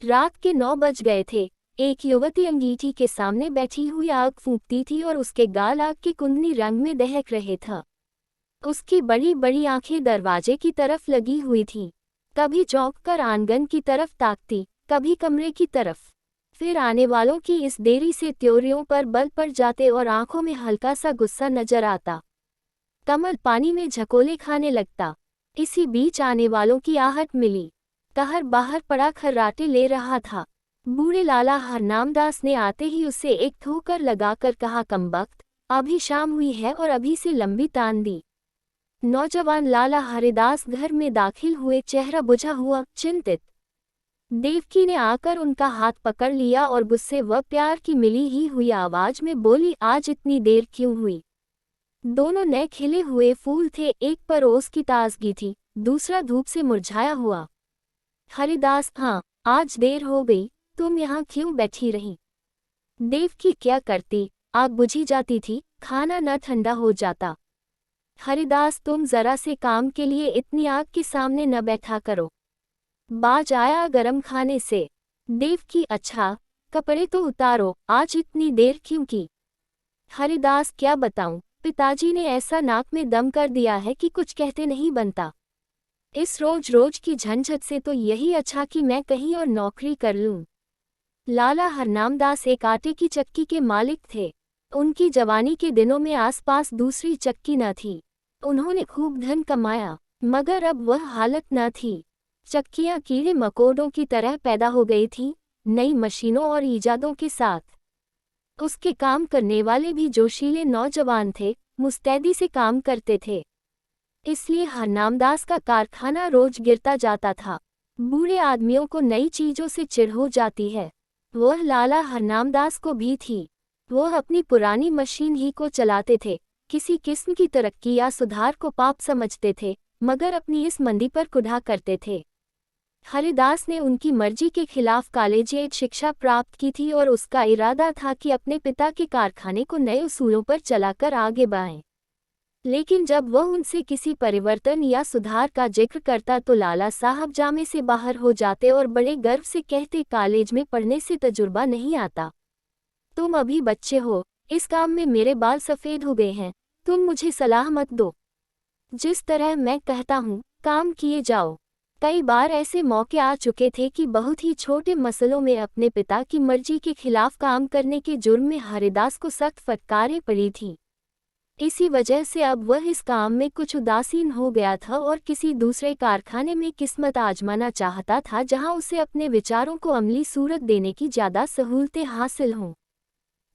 रात के 9 बज गए थे। एक युवती अंगीठी के सामने बैठी हुई आग फूंकती थी और उसके गाल आग के कुंदनी रंग में दहक रहे था। उसकी बड़ी बड़ी आंखें दरवाजे की तरफ लगी हुई थीं। कभी चौंक कर आंगन की तरफ ताकती, कभी कमरे की तरफ। फिर आने वालों की इस देरी से त्योरियों पर बल पड़ जाते और आंखों में हल्का सा गुस्सा नजर आता। कमल पानी में झकोले खाने लगता। इसी बीच आने वालों की आहट मिली। कहर बाहर पड़ा खर्राटे ले रहा था। बूढ़े लाला हरनामदास ने आते ही उसे एक ठोकर लगाकर कहा, कमबख्त, अभी शाम हुई है और अभी से लंबी तान दी। नौजवान लाला हरिदास घर में दाखिल हुए, चेहरा बुझा हुआ, चिंतित। देवकी ने आकर उनका हाथ पकड़ लिया और गुस्से व प्यार की मिली ही हुई आवाज में बोली, आज इतनी देर क्यों हुई? दोनों नए खिले हुए फूल थे, एक पर ओस की ताजगी थी, दूसरा धूप से मुरझाया हुआ। हरिदास, हाँ, आज देर हो गई, तुम यहाँ क्यों बैठी रही? देवकी, क्या करती, आग बुझी जाती थी, खाना न ठंडा हो जाता। हरिदास, तुम जरा से काम के लिए इतनी आग के सामने न बैठा करो। बाज आया गरम खाने से। देवकी, अच्छा, कपड़े तो उतारो, आज इतनी देर क्यों की? हरिदास, क्या बताऊं, पिताजी ने ऐसा नाक में दम कर दिया है कि कुछ कहते नहीं बनता। इस रोज रोज की झंझट से तो यही अच्छा कि मैं कहीं और नौकरी कर लूं। लाला हरनामदास एक आटे की चक्की के मालिक थे। उनकी जवानी के दिनों में आसपास दूसरी चक्की न थी। उन्होंने खूब धन कमाया, मगर अब वह हालत न थी। चक्कियां कीड़े मकोड़ों की तरह पैदा हो गई थीं, नई मशीनों और ईजादों के साथ। उसके काम करने वाले भी जोशीले नौजवान थे, मुस्तैदी से काम करते थे। इसलिए हरनामदास का कारखाना रोज गिरता जाता था। बूढ़े आदमियों को नई चीजों से चिढ़ हो जाती है। वह लाला हरनामदास को भी थी। वह अपनी पुरानी मशीन ही को चलाते थे, किसी किस्म की तरक्की या सुधार को पाप समझते थे, मगर अपनी इस मंदी पर कुढ़ा करते थे। हरिदास ने उनकी मर्जी के खिलाफ कॉलेजिएट शिक्षा प्राप्त की थी और उसका इरादा था कि अपने पिता के कारखाने को नए उसूलों पर चलाकर आगे बढ़ाएं। लेकिन जब वह उनसे किसी परिवर्तन या सुधार का जिक्र करता तो लाला साहब जामे से बाहर हो जाते और बड़े गर्व से कहते, कॉलेज में पढ़ने से तजुर्बा नहीं आता। तुम अभी बच्चे हो, इस काम में मेरे बाल सफ़ेद हो गए हैं, तुम मुझे सलाह मत दो। जिस तरह मैं कहता हूँ, काम किए जाओ। कई बार ऐसे मौके आ चुके थे कि बहुत ही छोटे मसलों में अपने पिता की मर्जी के खिलाफ काम करने के जुर्म में हरिदास को सख्त फटकारें पड़ी थीं। इसी वजह से अब वह इस काम में कुछ उदासीन हो गया था और किसी दूसरे कारखाने में किस्मत आजमाना चाहता था, जहां उसे अपने विचारों को अमली सूरत देने की ज़्यादा सहूलतें हासिल हों।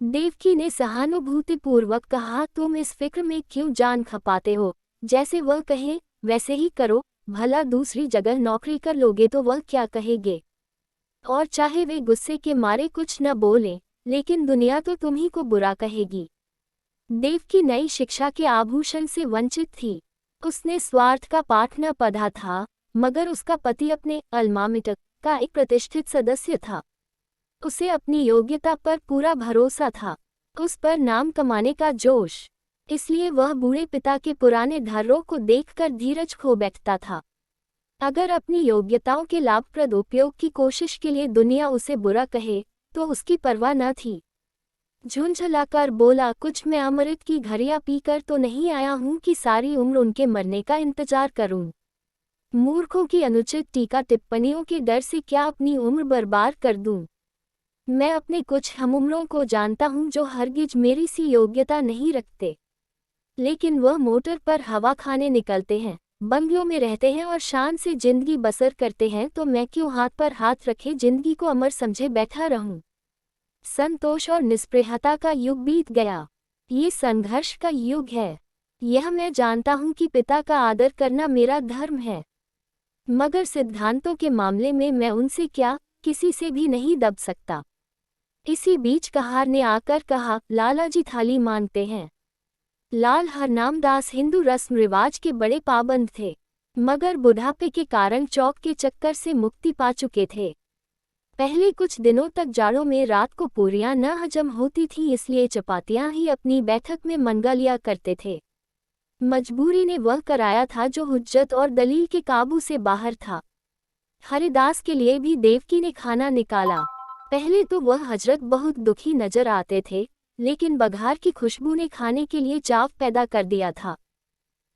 देवकी ने सहानुभूतिपूर्वक कहा, तुम इस फिक्र में क्यों जान खपाते हो? जैसे वह कहे वैसे ही करो, भला दूसरी जगह नौकरी कर लोगे तो वह क्या कहेंगे? और चाहे वे गुस्से के मारे कुछ न बोलें, लेकिन दुनिया तो तुम्ही को बुरा कहेगी। देवकी नई शिक्षा के आभूषण से वंचित थी। उसने स्वार्थ का पाठ न पढ़ा था, मगर उसका पति अपने अल्मामिटक का एक प्रतिष्ठित सदस्य था। उसे अपनी योग्यता पर पूरा भरोसा था, उस पर नाम कमाने का जोश। इसलिए वह बूढ़े पिता के पुराने ढर्रों को देखकर धीरज खो बैठता था। अगर अपनी योग्यताओं के लाभप्रद उपयोग की कोशिश के लिए दुनिया उसे बुरा कहे, तो उसकी परवाह न थी। झुंझलाकर बोला, कुछ मैं अमृत की घड़ियां पीकर तो नहीं आया हूं कि सारी उम्र उनके मरने का इंतजार करूं। मूर्खों की अनुचित टीका टिप्पणियों के डर से क्या अपनी उम्र बर्बाद कर दूं? मैं अपने कुछ हमउम्रों को जानता हूं जो हरगिज मेरी सी योग्यता नहीं रखते, लेकिन वह मोटर पर हवा खाने निकलते हैं, बंगलों में रहते हैं और शान से जिंदगी बसर करते हैं, तो मैं क्यों हाथ पर हाथ रखे जिंदगी को अमर समझे बैठा रहूं? संतोष और निस्पृहता का युग बीत गया। ये संघर्ष का युग है। यह मैं जानता हूं कि पिता का आदर करना मेरा धर्म है, मगर सिद्धांतों के मामले में मैं उनसे क्या, किसी से भी नहीं दब सकता। इसी बीच कहार ने आकर कहा, लाला जी थाली मांगते हैं। लाल हरनामदास हिंदू रस्म रिवाज के बड़े पाबंद थे, मगर बुढ़ापे के कारण चौक के चक्कर से मुक्ति पा चुके थे। पहले कुछ दिनों तक जाड़ों में रात को पूरियां न हजम होती थीं, इसलिए चपातियां ही अपनी बैठक में मनगा लिया करते थे। मजबूरी ने वह कराया था जो हुज्जत और दलील के काबू से बाहर था। हरिदास के लिए भी देवकी ने खाना निकाला। पहले तो वह हजरत बहुत दुखी नजर आते थे, लेकिन बघार की खुशबू ने खाने के लिए चाव पैदा कर दिया था।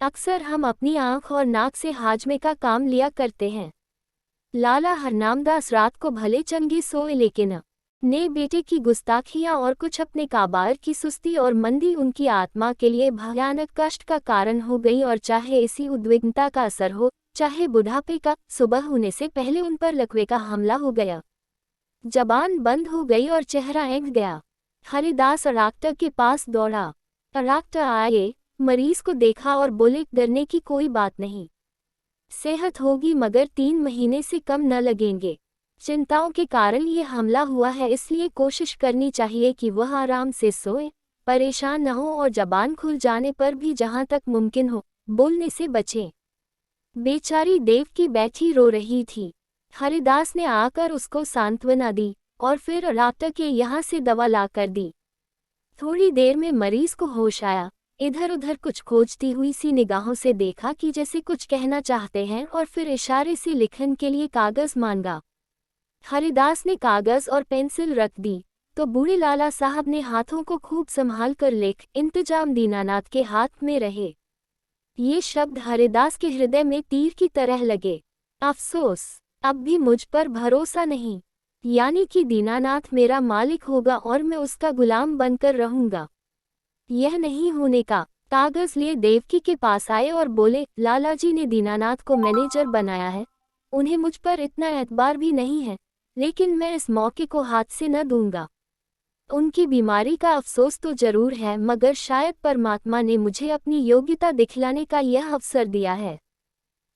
अक्सर हम अपनी आंख और नाक से हाजमे का काम लिया करते हैं। लाला हरनामदास रात को भले चंगे सोए, लेकिन ने बेटे की गुस्ताखियां और कुछ अपने काबार की सुस्ती और मंदी उनकी आत्मा के लिए भयानक कष्ट का कारण हो गई। और चाहे इसी उद्विग्नता का असर हो, चाहे बुढ़ापे का, सुबह होने से पहले उन पर लकवे का हमला हो गया। जबान बंद हो गई और चेहरा ऐंठ गया। हरिदास डॉक्टर के पास दौड़ा। डॉक्टर आए, मरीज को देखा और बोले, डरने की कोई बात नहीं, सेहत होगी, मगर 3 महीने से कम न लगेंगे। चिंताओं के कारण ये हमला हुआ है, इसलिए कोशिश करनी चाहिए कि वह आराम से सोए, परेशान न हो और जबान खुल जाने पर भी जहां तक मुमकिन हो बोलने से बचें। बेचारी देवकी बैठी रो रही थी। हरिदास ने आकर उसको सांत्वना दी और फिर डॉक्टर के यहाँ से दवा लाकर दी। थोड़ी देर में मरीज को होश आया। इधर उधर कुछ खोजती हुई सी निगाहों से देखा कि जैसे कुछ कहना चाहते हैं, और फिर इशारे से लिखन के लिए कागज मांगा। हरिदास ने कागज और पेंसिल रख दी तो बूढ़े लाला साहब ने हाथों को खूब संभाल कर लिख, इंतजाम दीनानाथ के हाथ में रहे। ये शब्द हरिदास के हृदय में तीर की तरह लगे। अफसोस, अब भी मुझ पर भरोसा नहीं, यानी कि दीनानाथ मेरा मालिक होगा और मैं उसका गुलाम बनकर रहूंगा। यह नहीं होने का। कागज लिए देवकी के पास आए और बोले, लाला जी ने दीनानाथ को मैनेजर बनाया है, उन्हें मुझ पर इतना एतबार भी नहीं है, लेकिन मैं इस मौके को हाथ से न दूंगा। उनकी बीमारी का अफसोस तो जरूर है, मगर शायद परमात्मा ने मुझे अपनी योग्यता दिखलाने का यह अवसर दिया है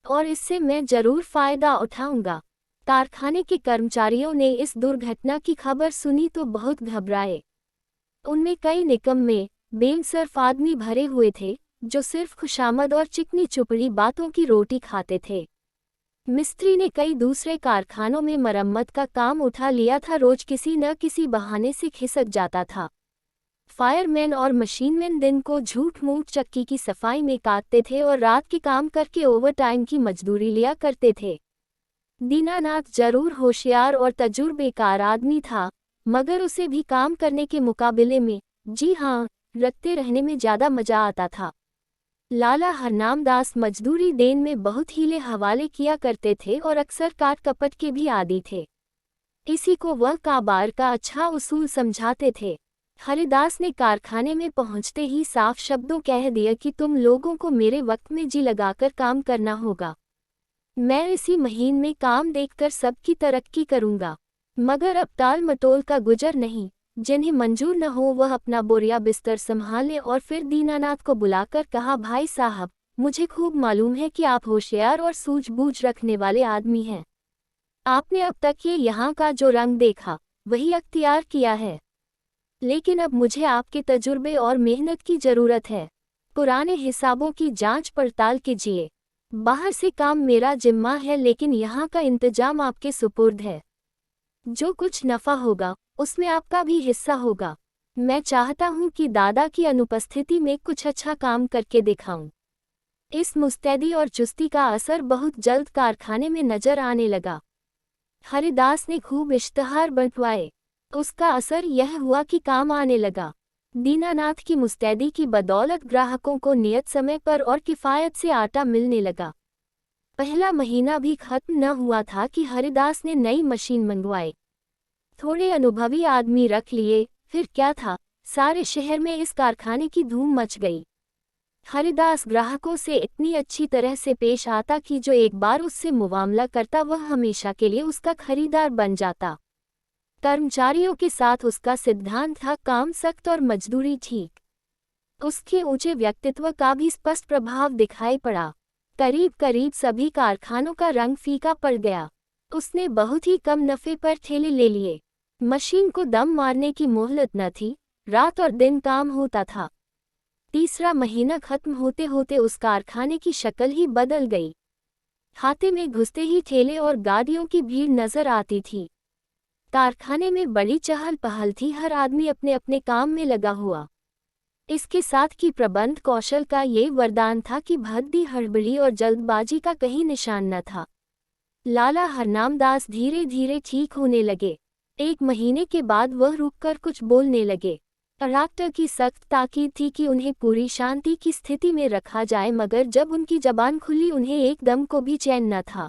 और इससे मैं जरूर फायदा उठाऊंगा। कारखाने के कर्मचारियों ने इस दुर्घटना की खबर सुनी तो बहुत घबराए। उनमें कई निकम्मे, बेमसर्फ आदमी भरे हुए थे, जो सिर्फ खुशामद और चिकनी चुपड़ी बातों की रोटी खाते थे। मिस्त्री ने कई दूसरे कारखानों में मरम्मत का काम उठा लिया था, रोज किसी न किसी बहाने से खिसक जाता था। फायरमैन और मशीनमैन दिन को झूठ मूठ चक्की की सफाई में काटते थे और रात के काम करके ओवरटाइम की मजदूरी लिया करते थे। दीनानाथ जरूर होशियार और तजुर्बेकार आदमी था, मगर उसे भी काम करने के मुकाबले में, जी हाँ, रखते रहने में ज्यादा मजा आता था। लाला हरनामदास मजदूरी देन में बहुत हीले हवाले किया करते थे और अक्सर काट कपट के भी आदी थे। इसी को वह काबार का अच्छा उसूल समझाते थे। हरिदास ने कारखाने में पहुंचते ही साफ शब्दों कह दिया कि तुम लोगों को मेरे वक्त में जी लगाकर काम करना होगा। मैं इसी महीन में काम देखकर सबकी तरक्की करूंगा, मगर अब टाल मटोल का गुजर नहीं। जिन्हें मंजूर न हो वह अपना बोरिया बिस्तर संभाले। और फिर दीनानाथ को बुलाकर कहा, भाई साहब, मुझे खूब मालूम है कि आप होशियार और सूझबूझ रखने वाले आदमी हैं। आपने अब तक ये यहाँ का जो रंग देखा वही अख्तियार किया है, लेकिन अब मुझे आपके तजुर्बे और मेहनत की जरूरत है। पुराने हिसाबों की जांच पड़ताल कीजिए। बाहर से काम मेरा जिम्मा है, लेकिन यहाँ का इंतजाम आपके सुपुर्द है। जो कुछ नफा होगा उसमें आपका भी हिस्सा होगा। मैं चाहता हूं कि दादा की अनुपस्थिति में कुछ अच्छा काम करके दिखाऊं। इस मुस्तैदी और चुस्ती का असर बहुत जल्द कारखाने में नजर आने लगा। हरिदास ने खूब इश्तहार बंटवाए। उसका असर यह हुआ कि काम आने लगा। दीनानाथ की मुस्तैदी की बदौलत ग्राहकों को नियत समय पर और किफ़ायत से आटा मिलने लगा। पहला महीना भी खत्म न हुआ था कि हरिदास ने नई मशीन मंगवाई, थोड़े अनुभवी आदमी रख लिए। फिर क्या था, सारे शहर में इस कारखाने की धूम मच गई। हरिदास ग्राहकों से इतनी अच्छी तरह से पेश आता कि जो एक बार उससे मुआमला करता वह हमेशा के लिए उसका खरीदार बन जाता। कर्मचारियों के साथ उसका सिद्धांत था, काम सख्त और मजदूरी ठीक। उसके ऊंचे व्यक्तित्व का भी स्पष्ट प्रभाव दिखाई पड़ा। करीब करीब सभी कारखानों का रंग फीका पड़ गया। उसने बहुत ही कम नफे पर ठेले ले लिए। मशीन को दम मारने की मोहलत न थी, रात और दिन काम होता था। तीसरा महीना खत्म होते होते उस कारखाने की शक्ल ही बदल गई। खाते में घुसते ही ठेले और गाड़ियों की भीड़ नजर आती थी। कारखाने में बड़ी चहल पहल थी, हर आदमी अपने अपने काम में लगा हुआ। इसके साथ की प्रबंध कौशल का ये वरदान था कि भद्दी हड़बड़ी और जल्दबाजी का कहीं निशान न था। लाला हरनामदास धीरे धीरे ठीक होने लगे। 1 महीने के बाद वह रुककर कुछ बोलने लगे। डॉक्टर की सख्त ताकीद थी कि उन्हें पूरी शांति की स्थिति में रखा जाए, मगर जब उनकी जबान खुली उन्हें एकदम को भी चैन न था।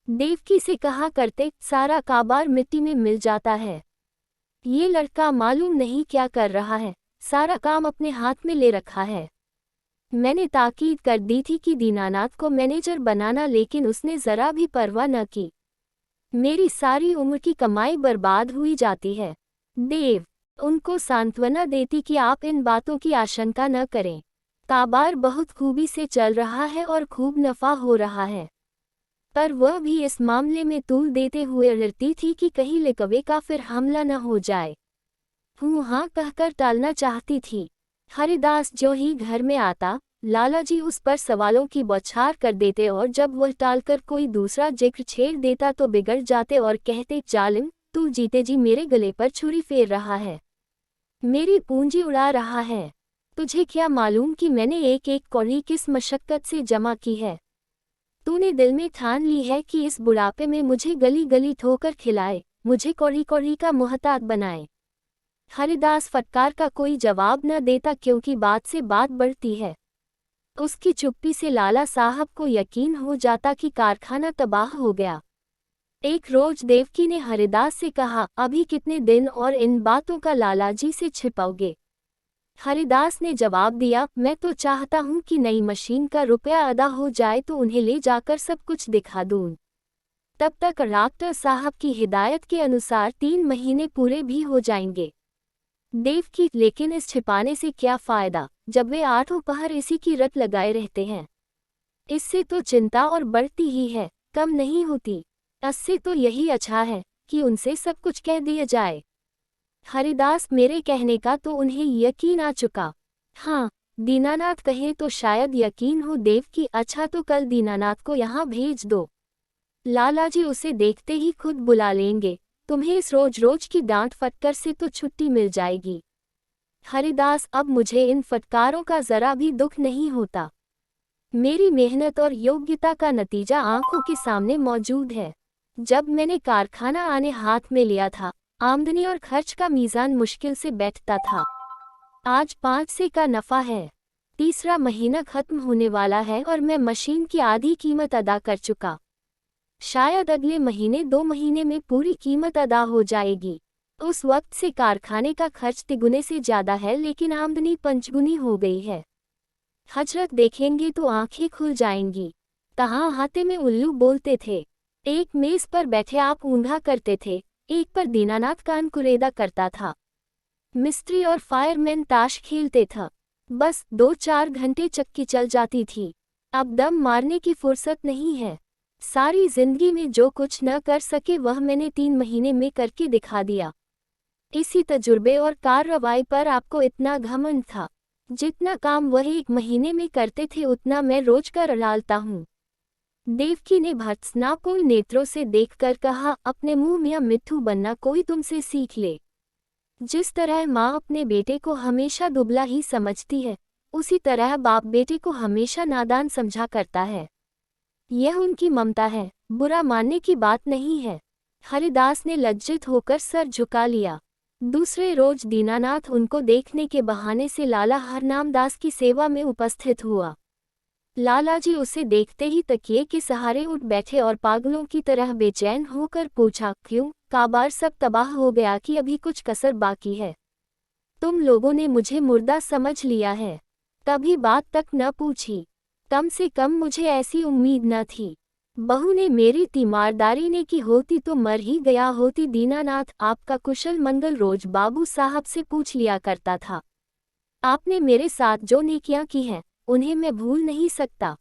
देवकी से कहा करते, सारा काबार मिट्टी में मिल जाता है। ये लड़का मालूम नहीं क्या कर रहा है, सारा काम अपने हाथ में ले रखा है। मैंने ताकीद कर दी थी कि दीनानाथ को मैनेजर बनाना, लेकिन उसने जरा भी परवाह न की। मेरी सारी उम्र की कमाई बर्बाद हुई जाती है। देव उनको सांत्वना देती कि आप इन बातों की आशंका न करें। काबार बहुत खूबी से चल रहा है और खूब नफा हो रहा है, पर वह भी इस मामले में तूल देते हुए डरती थी कि कहीं लिकवे का फिर हमला न हो जाए। हाँ कहकर टालना चाहती थी। हरिदास जो ही घर में आता, लालाजी उस पर सवालों की बौछार कर देते और जब वह टालकर कोई दूसरा जिक्र छेड़ देता तो बिगड़ जाते और कहते, जालिम, तू जीते जी मेरे गले पर छुरी फेर रहा है, मेरी पूंजी उड़ा रहा है। तुझे क्या मालूम कि मैंने एक एक कौड़ी किस मशक्कत से जमा की है। तूने दिल में ठान ली है कि इस बुढ़ापे में मुझे गली गली ठोकर खिलाए, मुझे कौड़ी कौड़ी का मोहताज बनाए। हरिदास फटकार का कोई जवाब न देता, क्योंकि बात से बात बढ़ती है। उसकी चुप्पी से लाला साहब को यकीन हो जाता कि कारखाना तबाह हो गया। एक रोज देवकी ने हरिदास से कहा, अभी कितने दिन और इन बातों का लालाजी से छिपाओगे। हरिदास ने जवाब दिया, मैं तो चाहता हूं कि नई मशीन का रुपया अदा हो जाए तो उन्हें ले जाकर सब कुछ दिखा दूं। तब तक डॉक्टर साहब की हिदायत के अनुसार 3 महीने पूरे भी हो जाएंगे। देवकी, लेकिन इस छिपाने से क्या फायदा, जब वे 8 पहर इसी की रट लगाए रहते हैं। इससे तो चिंता और बढ़ती ही है, कम नहीं होती। इससे तो यही अच्छा है कि उनसे सब कुछ कह दिया जाए। हरिदास, मेरे कहने का तो उन्हें यकीन आ चुका। हाँ, दीनानाथ कहे तो शायद यकीन हो। देवकी, अच्छा तो कल दीनानाथ को यहाँ भेज दो। लालाजी उसे देखते ही खुद बुला लेंगे। तुम्हें इस रोज रोज की डांट फटकार से तो छुट्टी मिल जाएगी। हरिदास, अब मुझे इन फटकारों का जरा भी दुख नहीं होता। मेरी मेहनत और योग्यता का नतीजा आंखों के सामने मौजूद है। जब मैंने कारखाना आने हाथ में लिया था, आमदनी और खर्च का मीज़ान मुश्किल से बैठता था। आज 5 से का नफ़ा है। तीसरा महीना खत्म होने वाला है और मैं मशीन की आधी कीमत अदा कर चुका। शायद अगले महीने 2 महीने में पूरी कीमत अदा हो जाएगी। उस वक्त से कारखाने का खर्च 3 से ज़्यादा है, लेकिन आमदनी 5 हो गई है। हजरत देखेंगे तो आंखें खुल जाएंगी। कहाँ हाथे में उल्लू बोलते थे। एक मेज पर बैठे आप ऊँधा करते थे, एक पर दीनानाथ कान कुरेदा करता था। मिस्त्री और फायरमैन ताश खेलते था। बस 2-4 घंटे चक्की चल जाती थी। अब दम मारने की फुर्सत नहीं है। सारी जिंदगी में जो कुछ न कर सके वह मैंने 3 महीने में करके दिखा दिया। इसी तजुर्बे और कार्रवाई पर आपको इतना घमंड था। जितना काम वह 1 महीने में करते थे उतना मैं रोज कर डालता हूँ। देवकी ने भर्त्सनापूर्ण नेत्रों से देखकर कहा, अपने मुंह मियां मिट्ठू बनना कोई तुमसे सीख ले। जिस तरह माँ अपने बेटे को हमेशा दुबला ही समझती है, उसी तरह बाप बेटे को हमेशा नादान समझा करता है। यह उनकी ममता है, बुरा मानने की बात नहीं है। हरिदास ने लज्जित होकर सर झुका लिया। दूसरे रोज दीनानाथ उनको देखने के बहाने से लाला हरनामदास की सेवा में उपस्थित हुआ। लालाजी उसे देखते ही तकिए के सहारे उठ बैठे और पागलों की तरह बेचैन होकर पूछा, क्यों, काबार सब तबाह हो गया कि अभी कुछ कसर बाकी है? तुम लोगों ने मुझे मुर्दा समझ लिया है। कभी बात तक न पूछी। कम से कम मुझे ऐसी उम्मीद न थी। बहू ने मेरी तीमारदारी ने की होती तो मर ही गया होती। दीनानाथ, आपका कुशल मंगल रोज बाबू साहब से पूछ लिया करता था। आपने मेरे साथ जो नेकियां की हैं, उन्हें मैं भूल नहीं सकता।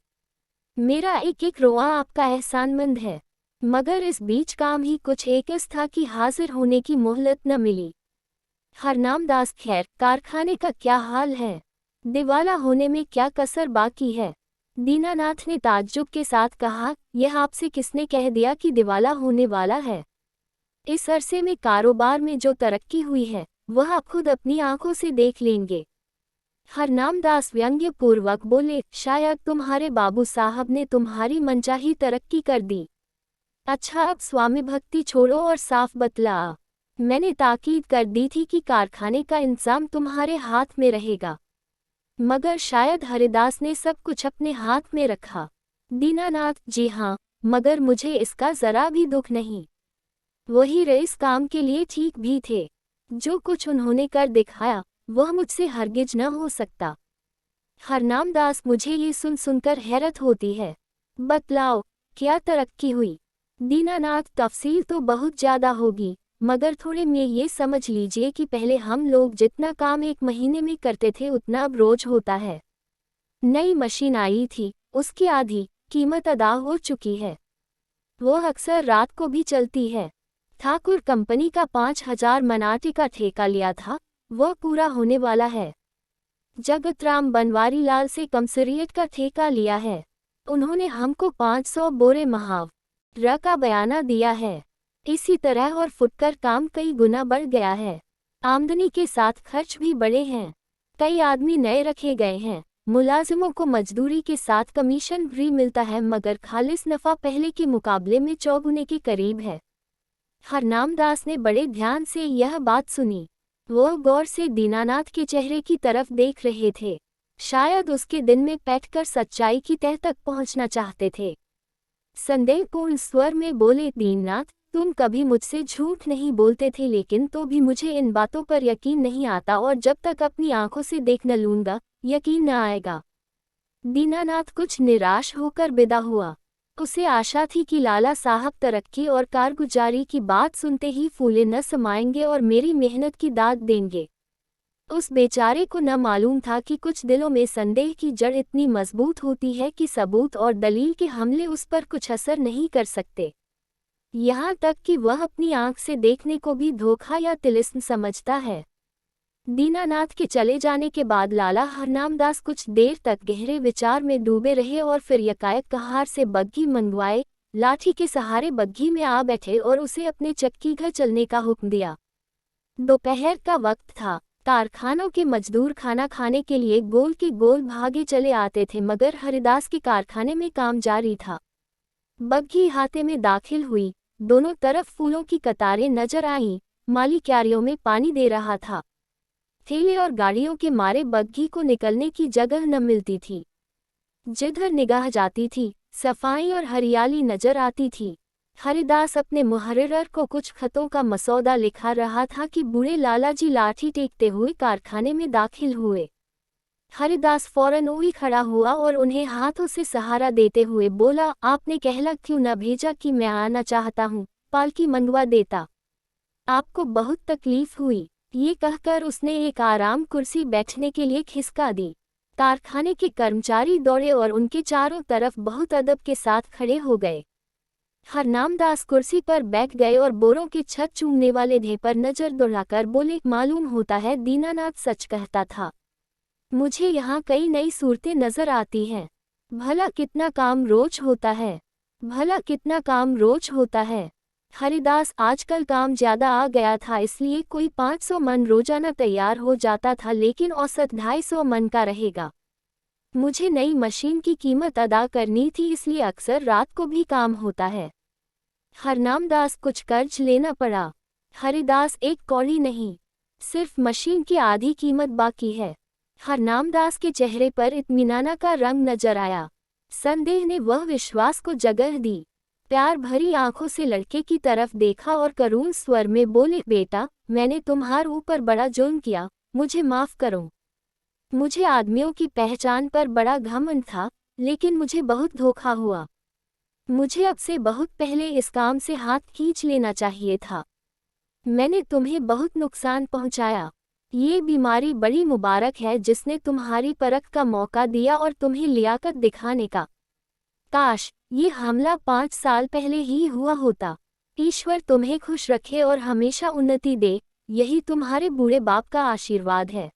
मेरा एक एक रोआ आपका एहसानमंद है। मगर इस बीच काम ही कुछ एकस था कि हाजिर होने की मोहलत न मिली। हरनामदास, खैर, कारखाने का क्या हाल है? दिवाला होने में क्या कसर बाकी है? दीनानाथ ने ताज्जुब के साथ कहा, यह आपसे किसने कह दिया कि दिवाला होने वाला है? इस अरसे में कारोबार में जो तरक्की हुई है, वह आप खुद अपनी आंखों से देख लेंगे। हरनामदास व्यंग्यपूर्वक बोले, शायद तुम्हारे बाबू साहब ने तुम्हारी मनचाही तरक्की कर दी। अच्छा, अब स्वामी भक्ति छोड़ो और साफ बतला। मैंने ताकीद कर दी थी कि कारखाने का इंतजाम तुम्हारे हाथ में रहेगा, मगर शायद हरिदास ने सब कुछ अपने हाथ में रखा। दीनानाथ: जी हाँ, मगर मुझे इसका जरा भी दुख नहीं। वही रईस काम के लिए ठीक भी थे। जो कुछ उन्होंने कर दिखाया वह मुझसे हरगिज न हो सकता। हरनाम दास: मुझे ये सुनकर हैरत होती है। बतलाओ, क्या तरक्की हुई? दीनानाथ: तफसील तो बहुत ज़्यादा होगी, मगर थोड़े में ये समझ लीजिए कि पहले हम लोग जितना काम एक महीने में करते थे उतना अब रोज होता है। नई मशीन आई थी, उसकी आधी कीमत अदा हो चुकी है। वो अक्सर रात को भी चलती है। ठाकुर कंपनी का 5,000 मनाटे का ठेका लिया था, वह पूरा होने वाला है। जगतराम बनवारी लाल से कमसरियत का ठेका लिया है। उन्होंने हमको 500 बोरे महावरा का बयाना दिया है। इसी तरह और फुटकर काम कई गुना बढ़ गया है। आमदनी के साथ खर्च भी बढ़े हैं। कई आदमी नए रखे गए हैं। मुलाजिमों को मजदूरी के साथ कमीशन भी मिलता है, मगर खालिस नफ़ा पहले के मुकाबले में चौगुने के करीब है। हरनाम दास ने बड़े ध्यान से यह बात सुनी। वो गौर से दीनानाथ के चेहरे की तरफ देख रहे थे। शायद उसके दिन में बैठकर सच्चाई की तह तक पहुंचना चाहते थे। संदेहपूर्ण स्वर में बोले: दीननाथ, तुम कभी मुझसे झूठ नहीं बोलते थे, लेकिन तो भी मुझे इन बातों पर यकीन नहीं आता, और जब तक अपनी आंखों से देख न लूंगा यकीन न आएगा। दीनानाथ कुछ निराश होकर विदा हुआ। उसे आशा थी कि लाला साहब तरक्की और कारगुजारी की बात सुनते ही फूले न समाएंगे और मेरी मेहनत की दाद देंगे। उस बेचारे को न मालूम था कि कुछ दिलों में संदेह की जड़ इतनी मजबूत होती है कि सबूत और दलील के हमले उस पर कुछ असर नहीं कर सकते। यहाँ तक कि वह अपनी आंख से देखने को भी धोखा या तिलिस्म समझता है। दीनानाथ के चले जाने के बाद लाला हरनाम दास कुछ देर तक गहरे विचार में डूबे रहे और फिर यकायक कहार से बग्घी मंगवाए, लाठी के सहारे बग्घी में आ बैठे और उसे अपने चक्की घर चलने का हुक्म दिया। दोपहर का वक्त था। कारखानों के मजदूर खाना खाने के लिए गोल के गोल भागे चले आते थे, मगर हरिदास के कारखाने में काम जारी था। बग्घी हाथे में दाखिल हुई। दोनों तरफ फूलों की कतारें नजर आईं। माली क्यारियों में पानी दे रहा था। ठेले और गाड़ियों के मारे बग्घी को निकलने की जगह न मिलती थी। जिधर निगाह जाती थी सफाई और हरियाली नजर आती थी। हरिदास अपने मुहर्रिर को कुछ खतों का मसौदा लिखा रहा था कि बूढ़े लालाजी लाठी टेकते हुए कारखाने में दाखिल हुए। हरिदास फौरन वही खड़ा हुआ और उन्हें हाथों से सहारा देते हुए बोला: आपने कहला क्यों न भेजा कि मैं आना चाहता हूँ, पालकी मंगवा देता। आपको बहुत तकलीफ हुई। ये कहकर उसने एक आराम कुर्सी बैठने के लिए खिसका दी। कारखाने के कर्मचारी दौड़े और उनके चारों तरफ बहुत अदब के साथ खड़े हो गए। हरनाम दास कुर्सी पर बैठ गए और बोरों की छत चूमने वाले ढेर पर नजर दौड़ाकर बोले: मालूम होता है दीनानाथ सच कहता था। मुझे यहाँ कई नई सूरतें नजर आती हैं। भला कितना काम रोज होता है, भला कितना काम रोज होता है। हरिदास: आजकल काम ज्यादा आ गया था, इसलिए कोई 500 मन रोजाना तैयार हो जाता था, लेकिन औसत 250 मन का रहेगा। मुझे नई मशीन की कीमत अदा करनी थी, इसलिए अक्सर रात को भी काम होता है। हरनाम दास: कुछ कर्ज लेना पड़ा? हरिदास: एक कौड़ी नहीं, सिर्फ मशीन की आधी कीमत बाकी है। हरनाम दास के चेहरे पर इत्मीनाना का रंग नजर आया। संदेह ने वह विश्वास को जगह दी। प्यार भरी आंखों से लड़के की तरफ देखा और करुण स्वर में बोले: बेटा, मैंने तुम्हारे ऊपर बड़ा जुल्म किया, मुझे माफ करो। मुझे आदमियों की पहचान पर बड़ा घमंड था, लेकिन मुझे बहुत धोखा हुआ। मुझे अब से बहुत पहले इस काम से हाथ खींच लेना चाहिए था। मैंने तुम्हें बहुत नुकसान पहुंचाया। ये बीमारी बड़ी मुबारक है जिसने तुम्हारी परख का मौका दिया और तुम्हें लियाकत दिखाने का। काश ये हमला 5 साल पहले ही हुआ होता। ईश्वर तुम्हें खुश रखे और हमेशा उन्नति दे, यही तुम्हारे बूढ़े बाप का आशीर्वाद है।